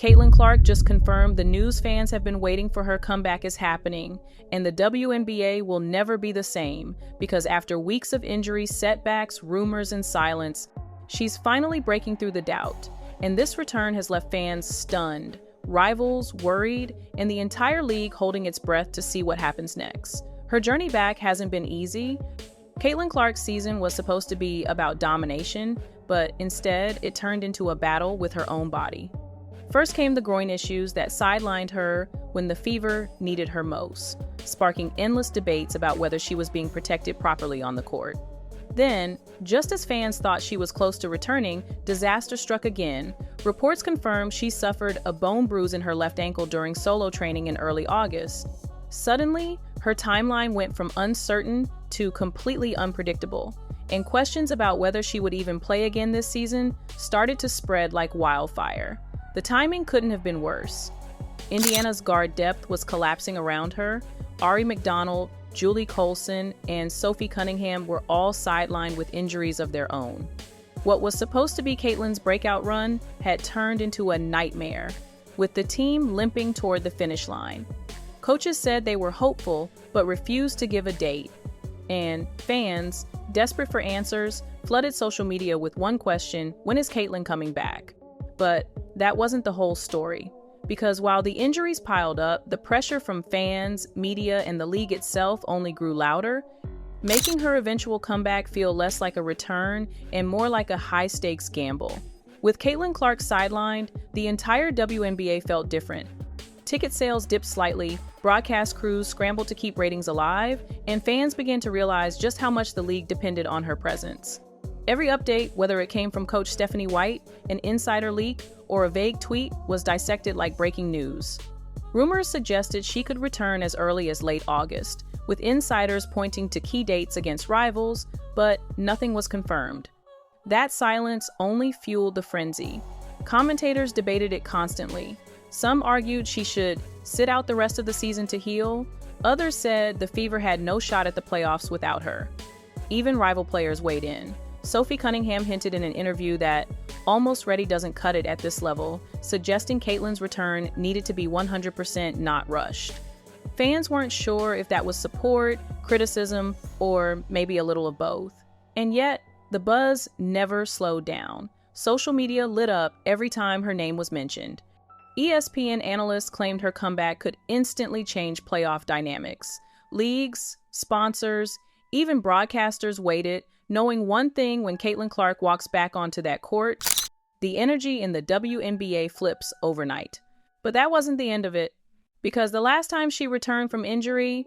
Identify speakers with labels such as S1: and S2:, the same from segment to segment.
S1: Caitlyn Clark just confirmed the news fans have been waiting for her comeback is happening, and the WNBA will never be the same because after weeks of injuries, setbacks, rumors, and silence, she's finally breaking through the doubt. And this return has left fans stunned, rivals worried, and the entire league holding its breath to see what happens next. Her journey back hasn't been easy. Caitlyn Clark's season was supposed to be about domination, but instead it turned into a battle with her own body. First came the groin issues that sidelined her when the Fever needed her most, sparking endless debates about whether she was being protected properly on the court. Then, just as fans thought she was close to returning, disaster struck again. Reports confirmed she suffered a bone bruise in her left ankle during solo training in early August. Suddenly, her timeline went from uncertain to completely unpredictable, and questions about whether she would even play again this season started to spread like wildfire. The timing couldn't have been worse. Indiana's guard depth was collapsing around her. Ari McDonald, Julie Colson, and Sophie Cunningham were all sidelined with injuries of their own. What was supposed to be Caitlyn's breakout run had turned into a nightmare, with the team limping toward the finish line. Coaches said they were hopeful, but refused to give a date. And fans, desperate for answers, flooded social media with one question: when is Caitlyn coming back? But that wasn't the whole story. Because while the injuries piled up, the pressure from fans, media, and the league itself only grew louder, making her eventual comeback feel less like a return and more like a high-stakes gamble. With Caitlyn Clark sidelined, the entire WNBA felt different. Ticket sales dipped slightly, broadcast crews scrambled to keep ratings alive, and fans began to realize just how much the league depended on her presence. Every update, whether it came from Coach Stephanie White, an insider leak, or a vague tweet, was dissected like breaking news. Rumors suggested she could return as early as late August, with insiders pointing to key dates against rivals, but nothing was confirmed. That silence only fueled the frenzy. Commentators debated it constantly. Some argued she should sit out the rest of the season to heal. Others said the Fever had no shot at the playoffs without her. Even rival players weighed in. Sophie Cunningham hinted in an interview that almost ready doesn't cut it at this level, suggesting Caitlyn's return needed to be 100% not rushed. Fans weren't sure if that was support, criticism, or maybe a little of both. And yet, the buzz never slowed down. Social media lit up every time her name was mentioned. ESPN analysts claimed her comeback could instantly change playoff dynamics. Leagues, sponsors, even broadcasters waited, knowing one thing: when Caitlyn Clark walks back onto that court, the energy in the WNBA flips overnight. But that wasn't the end of it, because the last time she returned from injury,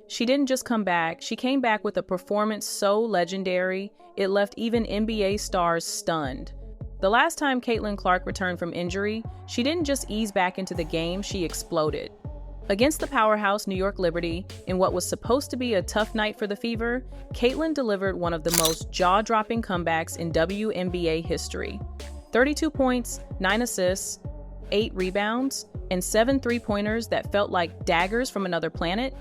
S1: she didn't just come back, she came back with a performance so legendary, it left even NBA stars stunned. The last time Caitlyn Clark returned from injury, she didn't just ease back into the game, she exploded. Against the powerhouse New York Liberty, in what was supposed to be a tough night for the Fever, Caitlyn delivered one of the most jaw-dropping comebacks in WNBA history. 32 points, 9 assists, 8 rebounds, and 7 three-pointers that felt like daggers from another planet.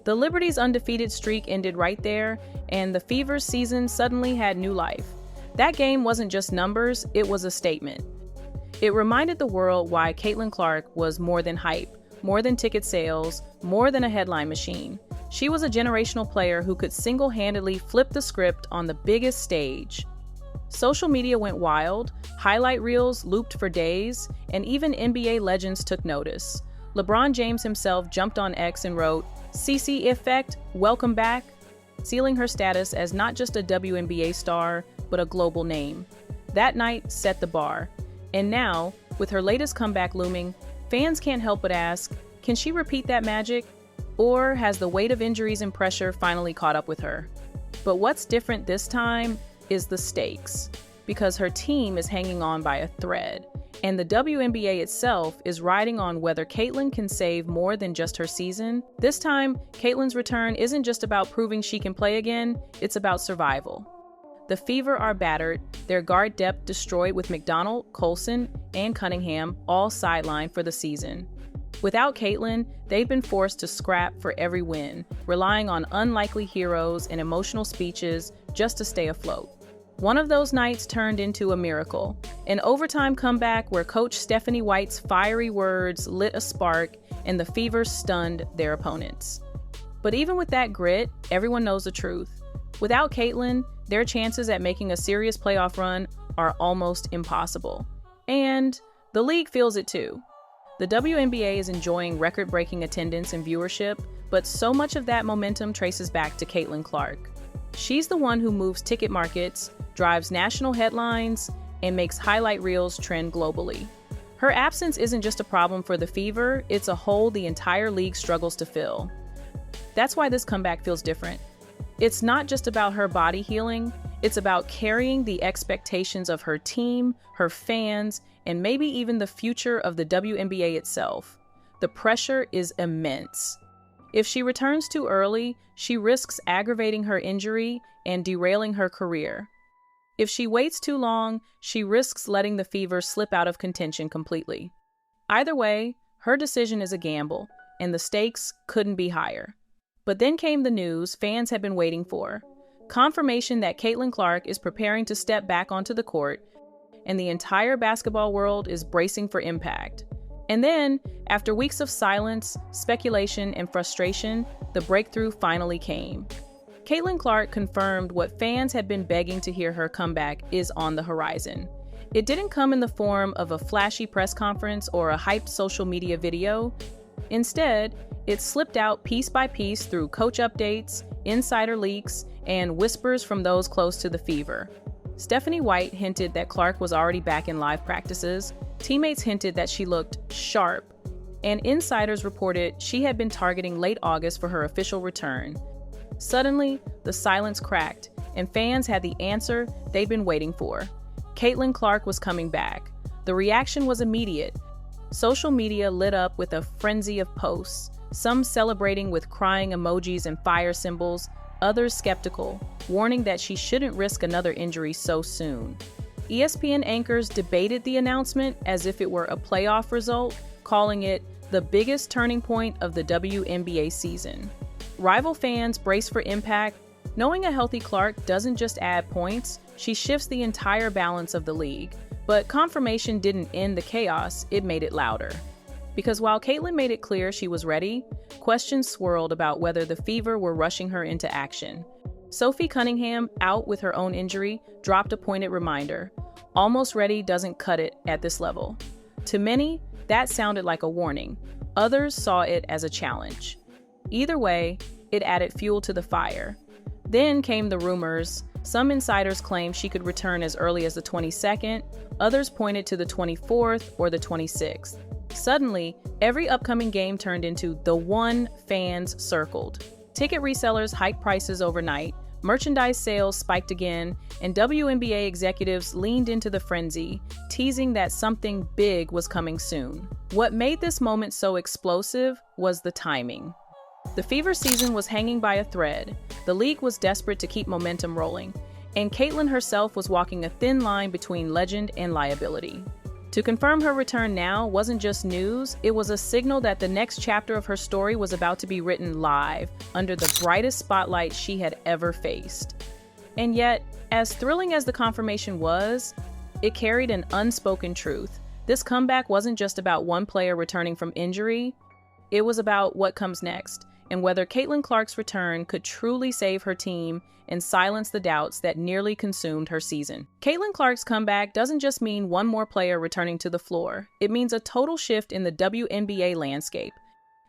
S1: The Liberty's undefeated streak ended right there, and the Fever's season suddenly had new life. That game wasn't just numbers, it was a statement. It reminded the world why Caitlyn Clark was more than hype, more than ticket sales, more than a headline machine. She was a generational player who could single-handedly flip the script on the biggest stage. Social media went wild, highlight reels looped for days, and even NBA legends took notice. LeBron James himself jumped on X and wrote, "CC Effect, welcome back," sealing her status as not just a WNBA star, but a global name. That night set the bar. And now, with her latest comeback looming, fans can't help but ask, can she repeat that magic? Or has the weight of injuries and pressure finally caught up with her? But what's different this time is the stakes, because her team is hanging on by a thread, and the WNBA itself is riding on whether Caitlyn can save more than just her season. This time, Caitlyn's return isn't just about proving she can play again, it's about survival. The Fever are battered, their guard depth destroyed with McDonald, Colson, and Cunningham all sidelined for the season. Without Caitlyn, they've been forced to scrap for every win, relying on unlikely heroes and emotional speeches just to stay afloat. One of those nights turned into a miracle, an overtime comeback where Coach Stephanie White's fiery words lit a spark and the Fever stunned their opponents. But even with that grit, everyone knows the truth. Without Caitlyn, their chances at making a serious playoff run are almost impossible. And the league feels it too. The WNBA is enjoying record-breaking attendance and viewership, but so much of that momentum traces back to Caitlyn Clark. She's the one who moves ticket markets, drives national headlines, and makes highlight reels trend globally. Her absence isn't just a problem for the Fever, it's a hole the entire league struggles to fill. That's why this comeback feels different. It's not just about her body healing, it's about carrying the expectations of her team, her fans, and maybe even the future of the WNBA itself. The pressure is immense. If she returns too early, she risks aggravating her injury and derailing her career. If she waits too long, she risks letting the Fever slip out of contention completely. Either way, her decision is a gamble, and the stakes couldn't be higher. But then came the news fans had been waiting for. Confirmation that Caitlyn Clark is preparing to step back onto the court, and the entire basketball world is bracing for impact. And then, after weeks of silence, speculation, and frustration, the breakthrough finally came. Caitlyn Clark confirmed what fans had been begging to hear: her comeback is on the horizon. It didn't come in the form of a flashy press conference or a hyped social media video. Instead, it slipped out piece by piece through coach updates, insider leaks, and whispers from those close to the Fever. Stephanie White hinted that Clark was already back in live practices, teammates hinted that she looked sharp, and insiders reported she had been targeting late August for her official return. Suddenly, the silence cracked, and fans had the answer they'd been waiting for. Caitlyn Clark was coming back. The reaction was immediate. Social media lit up with a frenzy of posts, some celebrating with crying emojis and fire symbols, others skeptical, warning that she shouldn't risk another injury so soon. ESPN anchors debated the announcement as if it were a playoff result, calling it the biggest turning point of the WNBA season. Rival fans braced for impact, knowing a healthy Clark doesn't just add points, she shifts the entire balance of the league. But confirmation didn't end the chaos, it made it louder. Because while Caitlyn made it clear she was ready, questions swirled about whether the Fever were rushing her into action. Sophie Cunningham, out with her own injury, dropped a pointed reminder: almost ready doesn't cut it at this level. To many, that sounded like a warning. Others saw it as a challenge. Either way, it added fuel to the fire. Then came the rumors. Some insiders claimed she could return as early as the 22nd, others pointed to the 24th or the 26th. Suddenly, every upcoming game turned into the one fans circled. Ticket resellers hiked prices overnight, merchandise sales spiked again, and WNBA executives leaned into the frenzy, teasing that something big was coming soon. What made this moment so explosive was the timing. The Fever season was hanging by a thread. The league was desperate to keep momentum rolling, and Caitlyn herself was walking a thin line between legend and liability. To confirm her return now wasn't just news, it was a signal that the next chapter of her story was about to be written live, under the brightest spotlight she had ever faced. And yet, as thrilling as the confirmation was, it carried an unspoken truth. This comeback wasn't just about one player returning from injury, it was about what comes next, and whether Caitlyn Clark's return could truly save her team and silence the doubts that nearly consumed her season. Caitlyn Clark's comeback doesn't just mean one more player returning to the floor. It means a total shift in the WNBA landscape.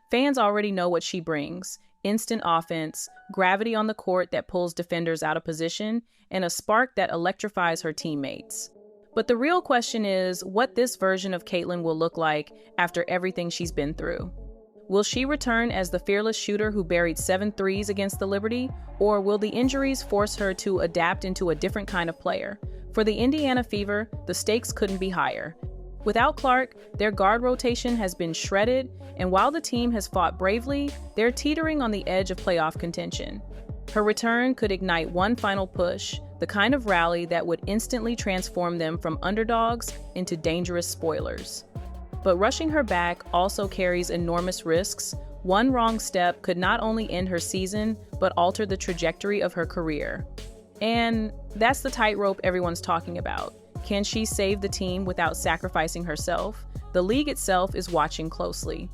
S1: Fans already know what she brings: instant offense, gravity on the court that pulls defenders out of position, and a spark that electrifies her teammates. But the real question is what this version of Caitlyn will look like after everything she's been through. Will she return as the fearless shooter who buried 7 threes against the Liberty, or will the injuries force her to adapt into a different kind of player? For the Indiana Fever, the stakes couldn't be higher. Without Clark, their guard rotation has been shredded, and while the team has fought bravely, they're teetering on the edge of playoff contention. Her return could ignite one final push, the kind of rally that would instantly transform them from underdogs into dangerous spoilers. But rushing her back also carries enormous risks. One wrong step could not only end her season, but alter the trajectory of her career. And that's the tightrope everyone's talking about. Can she save the team without sacrificing herself? The league itself is watching closely.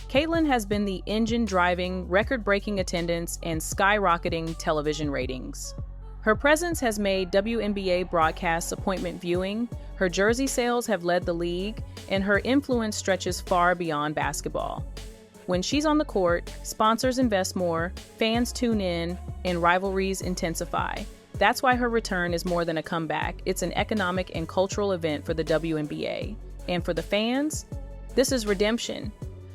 S1: Caitlyn has been the engine driving record-breaking attendance and skyrocketing television ratings. Her presence has made WNBA broadcasts appointment viewing, her jersey sales have led the league, and her influence stretches far beyond basketball. When she's on the court, sponsors invest more, fans tune in, and rivalries intensify. That's why her return is more than a comeback. It's an economic and cultural event for the WNBA. And for the fans, this is redemption.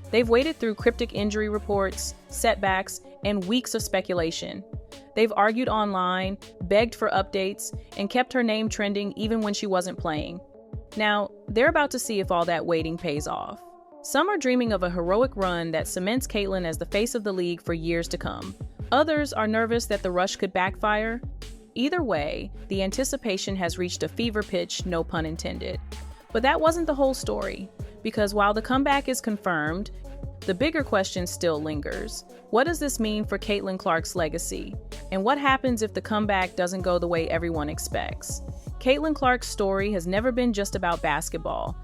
S1: They've waded through cryptic injury reports, setbacks, and weeks of speculation. They've argued online, begged for updates, and kept her name trending even when she wasn't playing. Now, they're about to see if all that waiting pays off. Some are dreaming of a heroic run that cements Caitlyn as the face of the league for years to come. Others are nervous that the rush could backfire. Either way, the anticipation has reached a fever pitch, no pun intended. But that wasn't the whole story, because while the comeback is confirmed, the bigger question still lingers. What does this mean for Caitlyn Clark's legacy? And what happens if the comeback doesn't go the way everyone expects? Caitlyn Clark's story has never been just about basketball.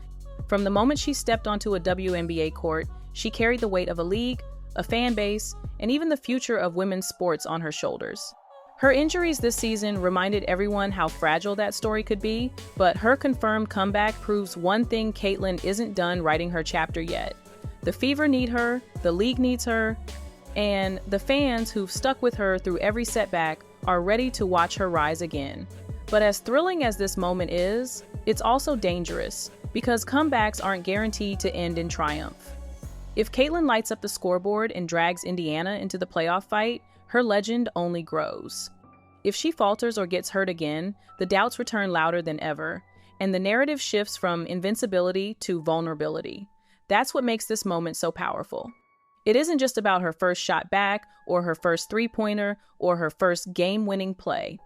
S1: From the moment she stepped onto a WNBA court, she carried the weight of a league, a fan base, and even the future of women's sports on her shoulders. Her injuries this season reminded everyone how fragile that story could be, but her confirmed comeback proves one thing: Caitlyn isn't done writing her chapter yet. The Fever need her, the league needs her, and the fans who've stuck with her through every setback are ready to watch her rise again. But as thrilling as this moment is, it's also dangerous, because comebacks aren't guaranteed to end in triumph. If Caitlyn lights up the scoreboard and drags Indiana into the playoff fight, her legend only grows. If she falters or gets hurt again, the doubts return louder than ever, and the narrative shifts from invincibility to vulnerability. That's what makes this moment so powerful. It isn't just about her first shot back, or her first three-pointer, or her first game-winning play.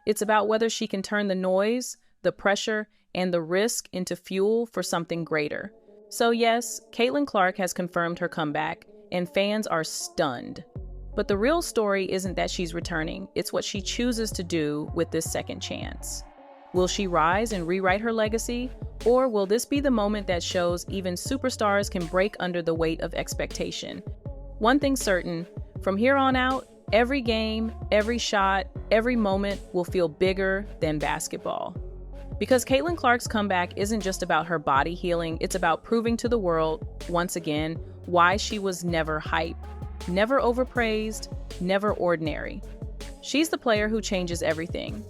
S1: It's about whether she can turn the noise, the pressure, and the risk into fuel for something greater. So yes, Caitlyn Clark has confirmed her comeback, and fans are stunned. But the real story isn't that she's returning, it's what she chooses to do with this second chance. Will she rise and rewrite her legacy? Or will this be the moment that shows even superstars can break under the weight of expectation? One thing's certain, from here on out, every game, every shot, every moment will feel bigger than basketball. Because Caitlyn Clark's comeback isn't just about her body healing, it's about proving to the world, once again, why she was never hype, never overpraised, never ordinary. She's the player who changes everything.